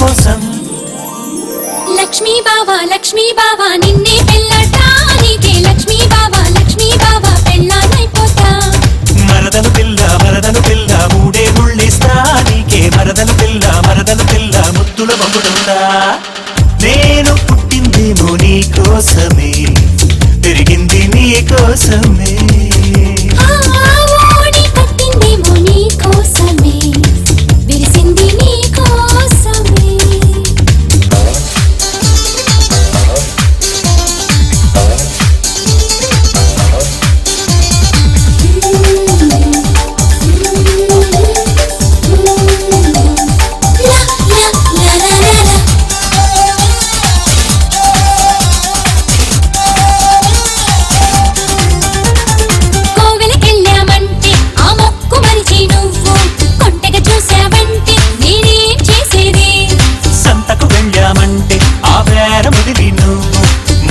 కోసం లక్ష్మీ బావా నిన్నే పెళ్ళటానికే లక్ష్మీ బావా పెళ్ళానైపోతా మరదలు పిల్ల మూడే ముళ్ళిస్తా నీకే మరదలు పిల్ల ముద్దుల బొమ్మడుందా నేను పుట్టిందేమో నీ కోసమే పెరిగింది నీ కోసమే ఓడి కట్టిందేమో నీ కోసమే విరిసింది నీ కోసమే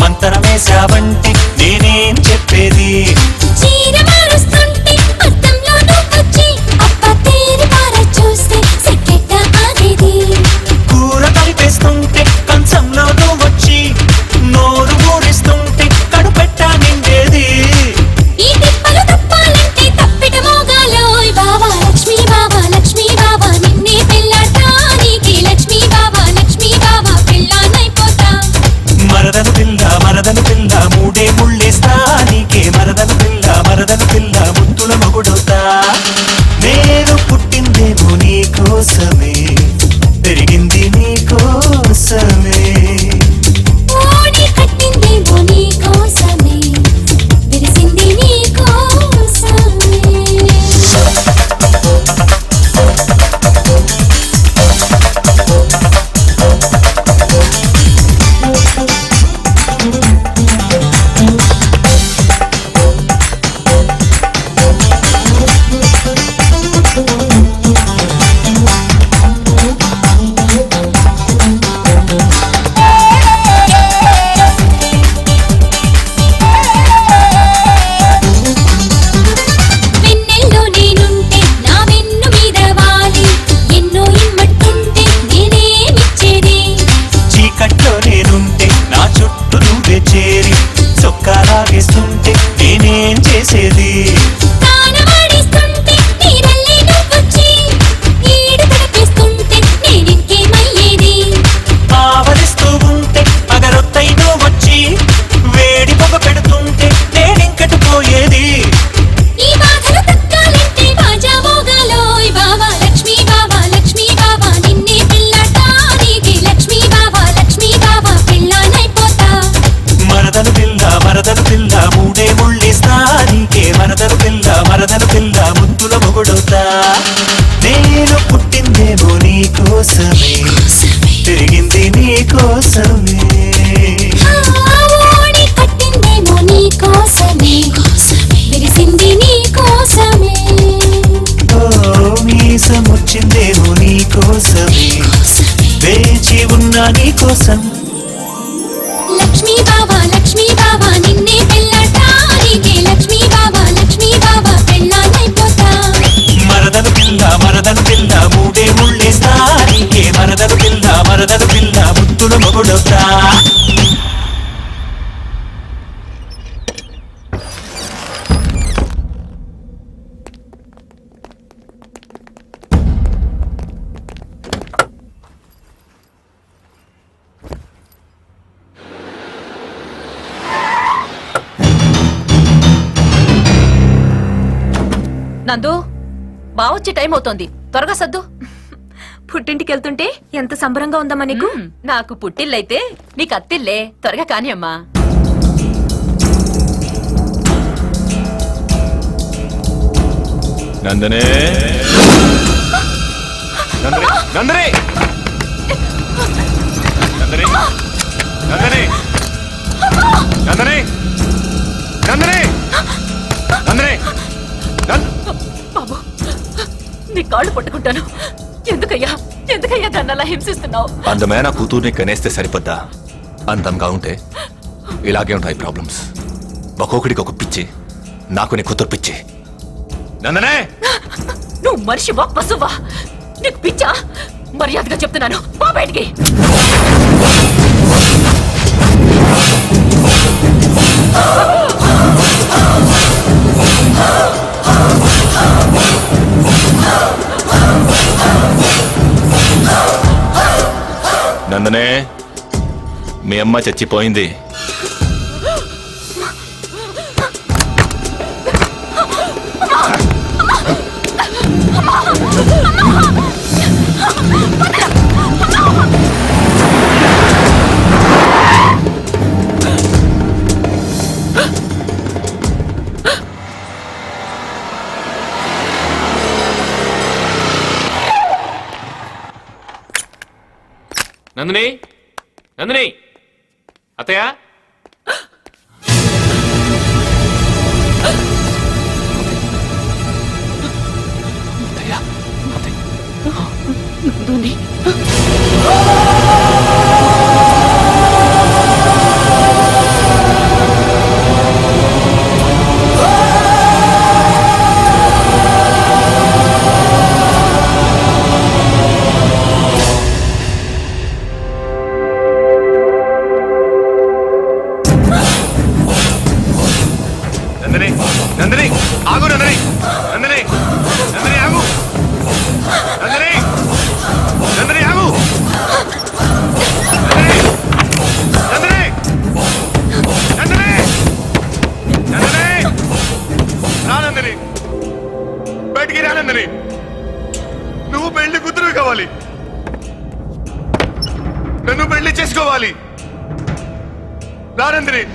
మంతరమేశావంటే నేనేం చెప్పేది చీర మారుస్తుంటే అద్దంలో నువ్వొచ్చి అప్ప తేరి పార చూస్తే సెక్కెట్ట ఆగేది కూర కలిపేస్తుంటే కంచంలో నువ్వొచ్చి నోరు ఊరిస్తుంటే కడుపెట్ట నిండేది ఈ తిప్పలు తప్పాలంటే తప్పిట మోగాలోయ్ బావా లక్ష్మీ బావా నిన్నే పెళ్ళటానికి లక్ష్మీ బావా పెళ్ళానైపోతా మరదలు పిల్ల మూడే ముళ్ళిస్తా నీకే మరదలు పిల్ల ముద్దుల మొగుడుతా నేను పుట్టిందేమో నీ కోసమే పెరిగింది నీ కోసమే ఓడి కట్టిందేమో నీ కోసమే విరిసింది నీ కోసమే వెన్నెల్లో నేనుంటే నా వెన్ను మీద వాలి ఎన్నో ఇమ్మట్టుంటే నేనేమిచ్చేది చీకట్లో నేనుంటే నా చుట్టూ నువ్వే చేరి చొక్కాలాగేస్తుంటే నేనేం చేసేది తానవాడిస్తుంటే నీరల్లే నువ్వొచ్చి ఈడు తడిపేస్తుంటే నేనింకేమయ్యేది ఆవరిస్తూ ఉంటే అగరొత్తై నువ్వొచ్చి వేడి పొగ పెడుతుంటే నేనింకటిపోయేది ఈ బాధలు తగ్గాలంటే బాజా మోగాలోయ్ బావా లక్ష్మీ బావా నిన్నే పెళ్ళటానికి లక్ష్మీ బావా పెళ్ళానైపోతా మరదలు పిల్ల మూడే ముళ్ళిస్తా నీకే మరదలు పిల్ల ముద్దుల మొగుడుతా నేను పుట్టిందేమో నీ కోసమే పెరిగింది నీ కోసమే ఓడి కట్టిందేమో నీ కోసమే విరిసింది నీ కోసమే ఓ మీసమొచ్చిందేమో నీ కోసమే వేచి ఉన్నా నీ కోసం లక్ష్మీ బావా నిన్నే పెళ్ళటానికి లక్ష్మీ బావా పెళ్ళానైపోతా మరదలు పిల్ల మూడే ముళ్ళిస్తా నీకే మరదలు పిల్ల ముద్దుల మొగుడుతా నందు బావొచ్చే టైం అవుతోంది త్వరగా సద్దు పుట్టింటికి వెళ్తుంటే ఎంత సంబరంగా ఉందమ్మా నీకు నాకు పుట్టిల్లైతే నీకు అత్తిల్లే త్వరగా కాని అమ్మా నందనే నందనే నందనే నందనే నందనే నందనే నందనే బాబు నీ కాళ్ళు పట్టుకుంటాను ఎందుకయ్యా దాన్ని అలా హింసిస్తున్నావు అందమైన కూతుర్ని కనేస్తే సరిపోద్దా అందంగా ఉంటే ఇలాగే ఉంటాయి ప్రాబ్లమ్స్ ఒక్కొక్కడికి ఒక పిచ్చి నాకు నీ కూతురు పిచ్చి నందనే నువ్వు మనిషివా పశువా నీకు పిచ్చా మర్యాదగా చెప్తున్నాను, పో బయటికి. నందనే, మీ అమ్మ చచ్చిపోయింది. నందిని, నందిని, అత్తయ్య. నందిని, నందిని, ఆగు నందిని, నందిని, నందిని ఆగు, నందిని, నందిని ఆగు, నందిని, నందిని, నందిని, నందిని, రా నందిని, బయటికి రా నందిని, నువ్వు పెళ్లి కూతురు కావాలి, నన్ను పెళ్లి చేసుకోవాలి, రా నందిని.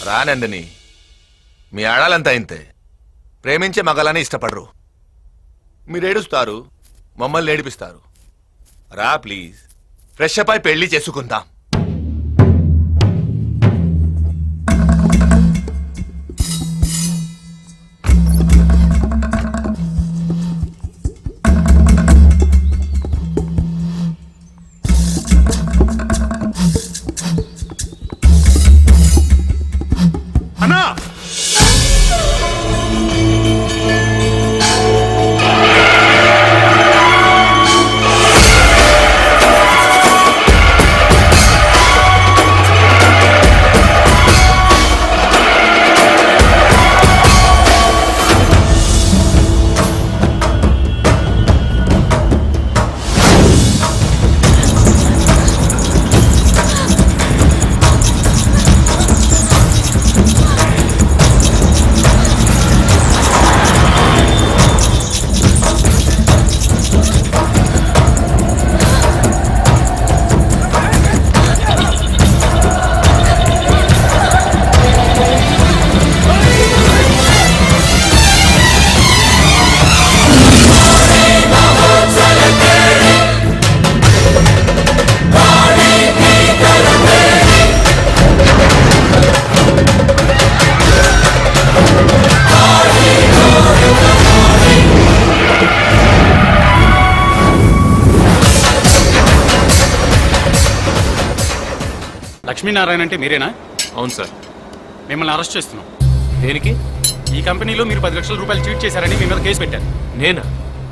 రానందని మీ ఆడాలంతా ఇంతే, ప్రేమించే మగాలని ఇష్టపడరు. మీరు ఏడుస్తారు, మమ్మల్ని ఏడిపిస్తారు. రా ప్లీజ్, ఫ్రెష్ అప్ అయి పెళ్లి చేసుకుందాం. అన్నా, లక్ష్మీనారాయణ అంటే మీరేనా? అవును సార్. మిమ్మల్ని అరెస్ట్ చేస్తున్నాం. దేనికి? ఈ కంపెనీలో మీరు 10 లక్షల రూపాయలు చీట్ చేశారని మీ మీద కేసు పెట్టారు. నేనా?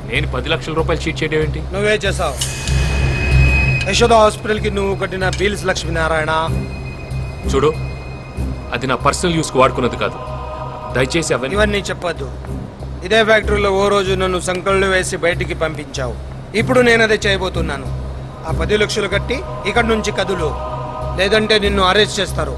నేను 10 లక్షల రూపాయలు చీట్ చేయడం ఏంటి? నువ్వే చేసావు. యశోద హాస్పిటల్కి నువ్వు కట్టిన బిల్స్ లక్ష్మీనారాయణ. చూడు, అది నా పర్సనల్ యూస్కి వాడుకున్నది కాదు. దయచేసి ఇవన్నీ చెప్పొద్దు. ఇదే ఫ్యాక్టరీలో ఓ రోజు నన్ను సంకళ్ళు వేసి బయటికి పంపించావు. ఇప్పుడు నేను అదే చేయబోతున్నాను. ఆ 10 లక్షలు కట్టి ఇక్కడి నుంచి కదులు, లేదంటే నిన్ను అరెస్ట్ చేస్తారు.